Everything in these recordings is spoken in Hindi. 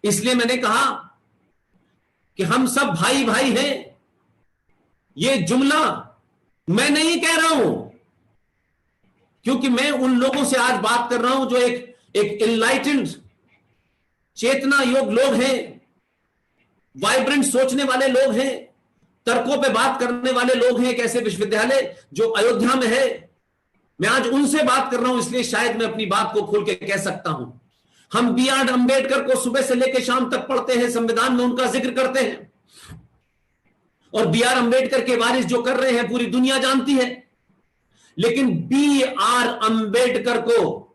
इसलिए मैंने कहा कि हम सब भाई भाई हैं। ये जुमला मैं नहीं कह रहा हूं, क्योंकि मैं उन लोगों से आज बात कर रहा हूं जो एक इनलाइटेंड चेतना योग लोग हैं, वाइब्रेंट सोचने वाले लोग हैं, तर्कों पे बात करने वाले लोग हैं। एक ऐसे विश्वविद्यालय जो अयोध्या में है, मैं आज उनसे बात कर रहा हूं, इसलिए शायद मैं अपनी बात को खोल के कह सकता हूं। हम B.R. अम्बेडकर को सुबह से लेकर शाम तक पढ़ते हैं, संविधान में उनका जिक्र करते हैं, और B.R. अम्बेडकर के वारिस जो कर रहे हैं पूरी दुनिया जानती है। लेकिन B.R. अम्बेडकर को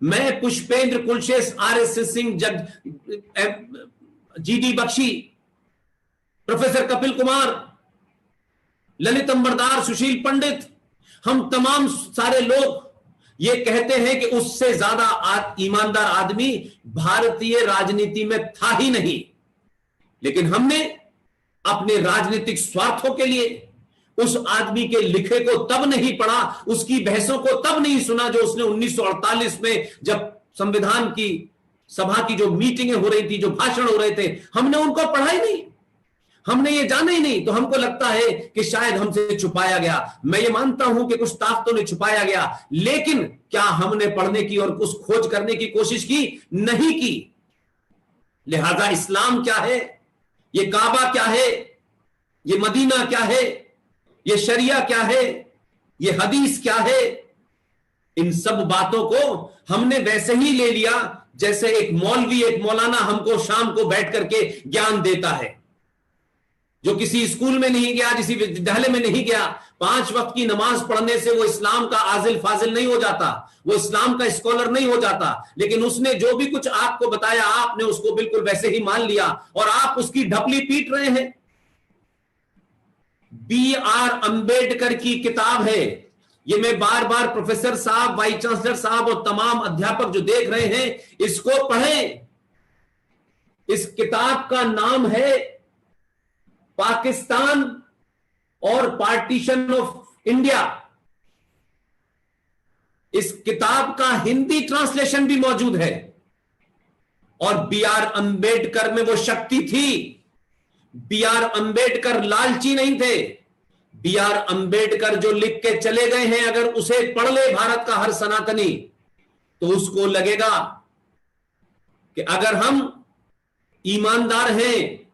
मैं, Pushpendra Kulshesh, RS Singh, G.D. Bakshi, professor Kapil Kumar, Lalit Ambardar, Sushil Pandit, हम तमाम सारे लोग ये कहते हैं कि उससे ज्यादा ईमानदार आदमी भारतीय राजनीति में था ही नहीं। लेकिन हमने अपने राजनीतिक स्वार्थों के लिए उस आदमी के लिखे को तब नहीं पढ़ा, उसकी बहसों को तब नहीं सुना जो उसने 1948 में, जब संविधान की सभा की जो मीटिंगें हो रही थी, जो भाषण हो रहे थे, हमने उनको पढ़ा ही नहीं, हमने ये जाना ही नहीं। तो हमको लगता है कि शायद हमसे छुपाया गया। मैं ये मानता हूं कि कुछ ताकतों ने छुपाया गया, लेकिन क्या हमने पढ़ने की और उस खोज करने की कोशिश की? नहीं की। लिहाजा इस्लाम क्या है, ये काबा क्या है, ये मदीना क्या है, ये शरिया क्या है, ये हदीस क्या है, इन सब बातों को हमने वैसे ही ले लिया जैसे एक मौलवी, एक मौलाना हमको शाम को बैठ करके ज्ञान देता है, जो किसी स्कूल में नहीं गया, किसी विद्यालय में नहीं गया। 5 वक्त की नमाज पढ़ने से वो इस्लाम का आजिल फाजिल नहीं हो जाता, वो इस्लाम का स्कॉलर नहीं हो जाता। लेकिन उसने जो भी कुछ आपको बताया, आपने उसको बिल्कुल वैसे ही मान लिया और आप उसकी ढपली पीट रहे हैं। B.R. अम्बेडकर की किताब है, ये मैं बार बार प्रोफेसर साहब, वाइस चांसलर साहब और तमाम अध्यापक जो देख रहे हैं, इसको पढ़ें। इस किताब का नाम है पाकिस्तान और पार्टीशन ऑफ इंडिया। इस किताब का हिंदी ट्रांसलेशन भी मौजूद है। और B.R. अम्बेडकर में वो शक्ति थी। B.R. अम्बेडकर लालची नहीं थे। B.R. अम्बेडकर जो लिख के चले गए हैं, अगर उसे पढ़ ले भारत का हर सनातनी, तो उसको लगेगा कि अगर हम ईमानदार हैं,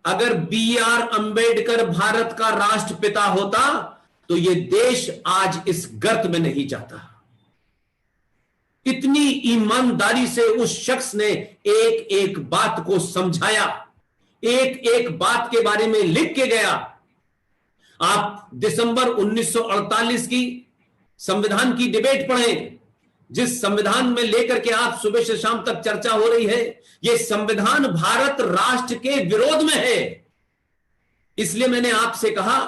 अगर B.R. अम्बेडकर भारत का राष्ट्रपिता होता तो ये देश आज इस गर्त में नहीं जाता। इतनी ईमानदारी से उस शख्स ने एक एक बात को समझाया, एक एक बात के बारे में लिख के गया। आप दिसंबर 1948 की संविधान की डिबेट पढ़ें, जिस संविधान में लेकर के आप सुबह से शाम तक चर्चा हो रही है, यह संविधान भारत राष्ट्र के विरोध में है। इसलिए मैंने आपसे कहा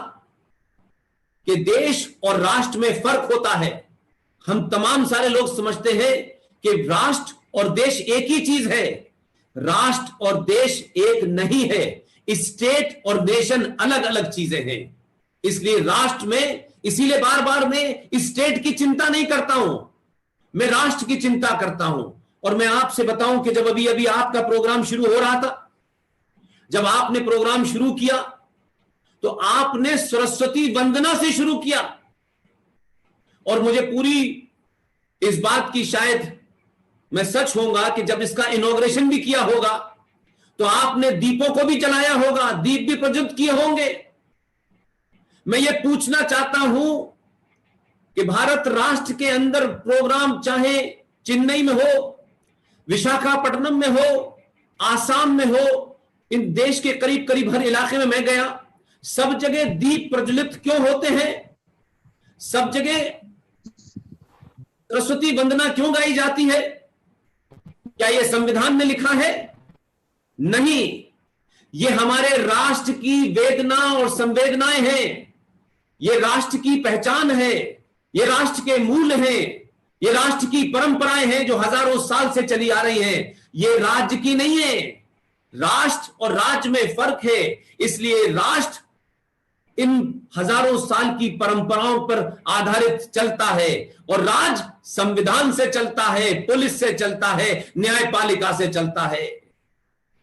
कि देश और राष्ट्र में फर्क होता है। हम तमाम सारे लोग समझते हैं कि राष्ट्र और देश एक ही चीज है। राष्ट्र और देश एक नहीं है, स्टेट और नेशन अलग अलग चीजें हैं। इसलिए राष्ट्र में, इसीलिए बार बार मैं स्टेट की चिंता नहीं करता हूं, मैं राष्ट्र की चिंता करता हूं। और मैं आपसे बताऊं कि जब अभी अभी आपका प्रोग्राम शुरू हो रहा था, जब आपने प्रोग्राम शुरू किया तो आपने सरस्वती वंदना से शुरू किया। और मुझे पूरी इस बात की, शायद मैं सच होऊंगा कि जब इसका इनॉग्रेशन भी किया होगा तो आपने दीपों को भी जलाया होगा, दीप भी प्रज्वलित किए होंगे। मैं ये पूछना चाहता हूं कि भारत राष्ट्र के अंदर प्रोग्राम चाहे चेन्नई में हो, विशाखापट्टनम में हो, आसाम में हो, इन देश के करीब करीब हर इलाके में मैं गया, सब जगह दीप प्रज्वलित क्यों होते हैं? सब जगह सरस्वती वंदना क्यों गाई जाती है? क्या यह संविधान में लिखा है? नहीं, यह हमारे राष्ट्र की वेदना और संवेदनाएं हैं, यह राष्ट्र की पहचान है, ये राष्ट्र के मूल हैं, ये राष्ट्र की परंपराएं हैं जो हजारों साल से चली आ रही हैं। ये राज्य की नहीं है। राष्ट्र और राज्य में फर्क है। इसलिए राष्ट्र इन हजारों साल की परंपराओं पर आधारित चलता है और राज्य संविधान से चलता है, पुलिस से चलता है, न्यायपालिका से चलता है।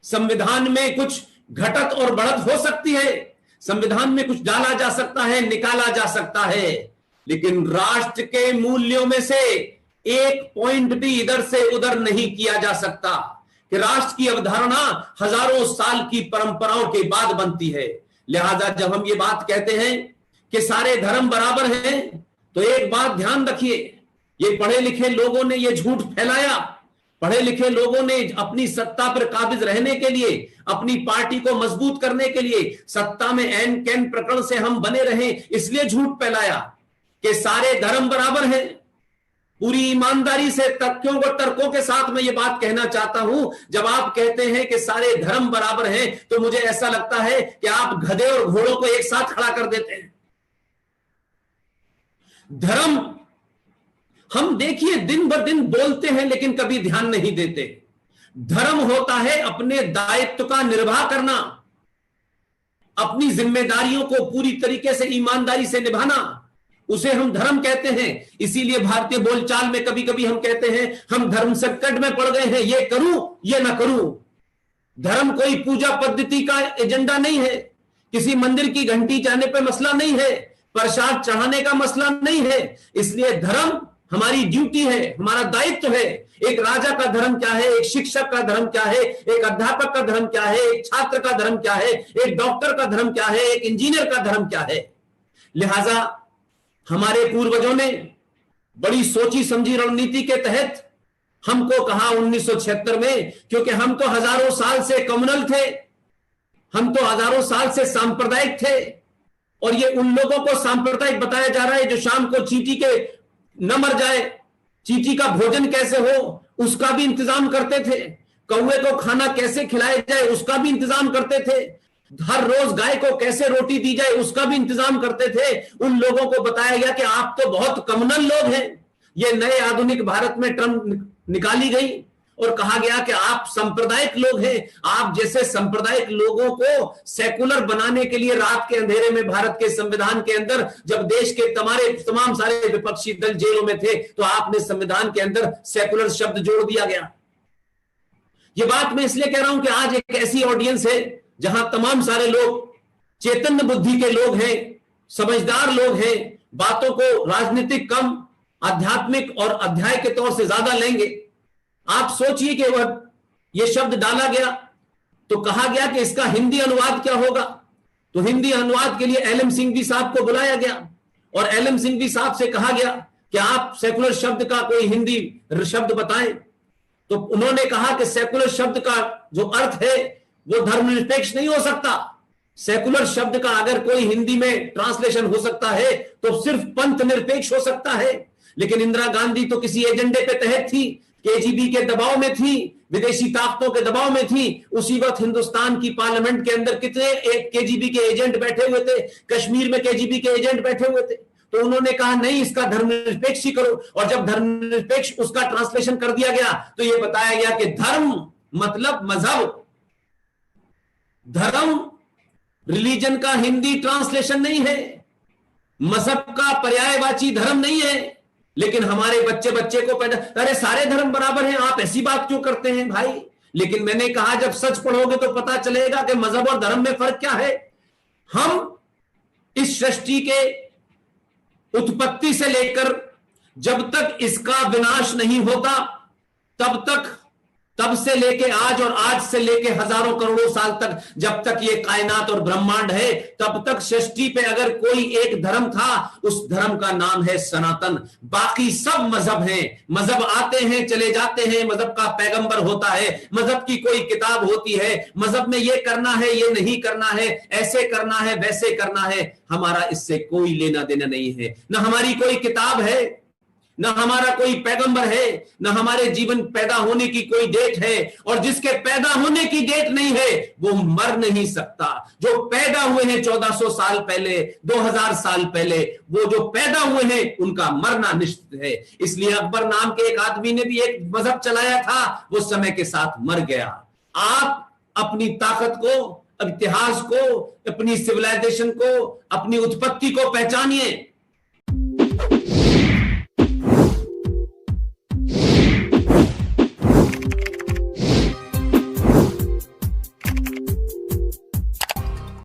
संविधान में कुछ घटत और बढ़त हो सकती है, संविधान में कुछ डाला जा सकता है, निकाला जा सकता है, लेकिन राष्ट्र के मूल्यों में से एक पॉइंट भी इधर से उधर नहीं किया जा सकता। कि राष्ट्र की अवधारणा हजारों साल की परंपराओं के बाद बनती है। लिहाजा जब हम ये बात कहते हैं कि सारे धर्म बराबर हैं, तो एक बात ध्यान रखिए, ये पढ़े लिखे लोगों ने ये झूठ फैलाया। पढ़े लिखे लोगों ने अपनी सत्ता पर काबिज रहने के लिए, अपनी पार्टी को मजबूत करने के लिए, सत्ता में एन कैन प्रकरण से हम बने रहे, इसलिए झूठ फैलाया कि सारे धर्म बराबर हैं। पूरी ईमानदारी से तथ्यों व तर्कों के साथ मैं ये बात कहना चाहता हूं, जब आप कहते हैं कि सारे धर्म बराबर हैं, तो मुझे ऐसा लगता है कि आप गधे और घोड़ों को एक साथ खड़ा कर देते हैं। धर्म हम देखिए दिन ब दिन बोलते हैं लेकिन कभी ध्यान नहीं देते। धर्म होता है अपने दायित्व का निर्वाह करना, अपनी जिम्मेदारियों को पूरी तरीके से ईमानदारी से निभाना, उसे हम धर्म कहते हैं। इसीलिए भारतीय बोलचाल में कभी कभी हम कहते हैं हम धर्म संकट में पड़ गए हैं, ये करूं ये ना करूं। धर्म कोई पूजा पद्धति का एजेंडा नहीं है, किसी मंदिर की घंटी जाने पे मसला नहीं है, प्रसाद चढ़ाने का मसला नहीं है। इसलिए धर्म हमारी ड्यूटी है, हमारा दायित्व है। एक राजा का धर्म क्या है, एक शिक्षक का धर्म क्या है, एक अध्यापक का धर्म क्या है, एक छात्र का धर्म क्या है, एक डॉक्टर का धर्म क्या है, एक इंजीनियर का धर्म क्या है। लिहाजा हमारे पूर्वजों ने बड़ी सोची समझी रणनीति के तहत हमको कहा 1976 में, क्योंकि हम तो हजारों साल से कम्युनल थे, हम तो हजारों साल से सांप्रदायिक थे, और ये उन लोगों को सांप्रदायिक बताया जा रहा है जो शाम को चींटी के न मर जाए, चींटी का भोजन कैसे हो उसका भी इंतजाम करते थे, कौवे को खाना कैसे खिलाया जाए उसका भी इंतजाम करते थे, हर रोज गाय को कैसे रोटी दी जाए उसका भी इंतजाम करते थे। उन लोगों को बताया गया कि आप तो बहुत कम्युनल लोग हैं। ये नए आधुनिक भारत में टर्म निकाली गई और कहा गया कि आप सांप्रदायिक लोग हैं। आप जैसे सांप्रदायिक लोगों को सेकुलर बनाने के लिए रात के अंधेरे में भारत के संविधान के अंदर, जब देश के तमाम सारे विपक्षी दल जेलों में थे, तो आपने संविधान के अंदर सेकुलर शब्द जोड़ दिया गया। ये बात मैं इसलिए कह रहा हूं कि आज एक ऐसी ऑडियंस है जहां तमाम सारे लोग चैतन्य बुद्धि के लोग हैं, समझदार लोग हैं, बातों को राजनीतिक कम, आध्यात्मिक और अध्याय के तौर से ज्यादा लेंगे। आप सोचिए कि वह यह शब्द डाला गया तो कहा गया कि इसका हिंदी अनुवाद क्या होगा। तो हिंदी अनुवाद के लिए एलएम सिंघवी साहब को बुलाया गया और एलएम सिंघवी साहब से कहा गया कि आप सेकुलर शब्द का कोई हिंदी शब्द बताएं। तो उन्होंने कहा कि सेकुलर शब्द का जो अर्थ है वो धर्मनिरपेक्ष नहीं हो सकता। सेकुलर शब्द का अगर कोई हिंदी में ट्रांसलेशन हो सकता है तो सिर्फ पंथ निरपेक्ष हो सकता है। लेकिन इंदिरा गांधी तो किसी एजेंडे पे तहत थी, केजीबी के दबाव में थी, विदेशी ताकतों के दबाव में थी। उसी वक्त हिंदुस्तान की पार्लियामेंट के अंदर कितने एक केजीबी के एजेंट बैठे हुए थे, कश्मीर में केजीबी के एजेंट बैठे हुए थे। तो उन्होंने कहा नहीं, इसका धर्मनिरपेक्ष ही करो। और जब धर्मनिरपेक्ष उसका ट्रांसलेशन कर दिया गया तो यह बताया गया कि धर्म मतलब मजहब। धर्म रिलीजन का हिंदी ट्रांसलेशन नहीं है, मजहब का पर्यायवाची धर्म नहीं है। लेकिन हमारे बच्चे को पैदा, अरे सारे धर्म बराबर हैं, आप ऐसी बात क्यों करते हैं भाई। लेकिन मैंने कहा जब सच पढ़ोगे तो पता चलेगा कि मजहब और धर्म में फर्क क्या है। हम इस सृष्टि के उत्पत्ति से लेकर जब तक इसका विनाश नहीं होता तब से लेके आज और आज से लेके हजारों करोड़ों साल तक, जब तक ये कायनात और ब्रह्मांड है, तब तक सृष्टि पे अगर कोई एक धर्म था उस धर्म का नाम है सनातन। बाकी सब मजहब हैं, मजहब आते हैं चले जाते हैं, मजहब का पैगंबर होता है, मजहब की कोई किताब होती है, मजहब में ये करना है ये नहीं करना है, ऐसे करना है वैसे करना है। हमारा इससे कोई लेना देना नहीं है, ना हमारी कोई किताब है, न हमारा कोई पैगंबर है, न हमारे जीवन पैदा होने की कोई डेट है। और जिसके पैदा होने की डेट नहीं है वो मर नहीं सकता। जो पैदा हुए हैं 1400 साल पहले, 2000 साल पहले, वो जो पैदा हुए हैं उनका मरना निश्चित है। इसलिए अकबर नाम के एक आदमी ने भी एक मजहब चलाया था, वो समय के साथ मर गया। आप अपनी ताकत को, इतिहास को, अपनी सिविलाइजेशन को, अपनी उत्पत्ति को पहचानिए।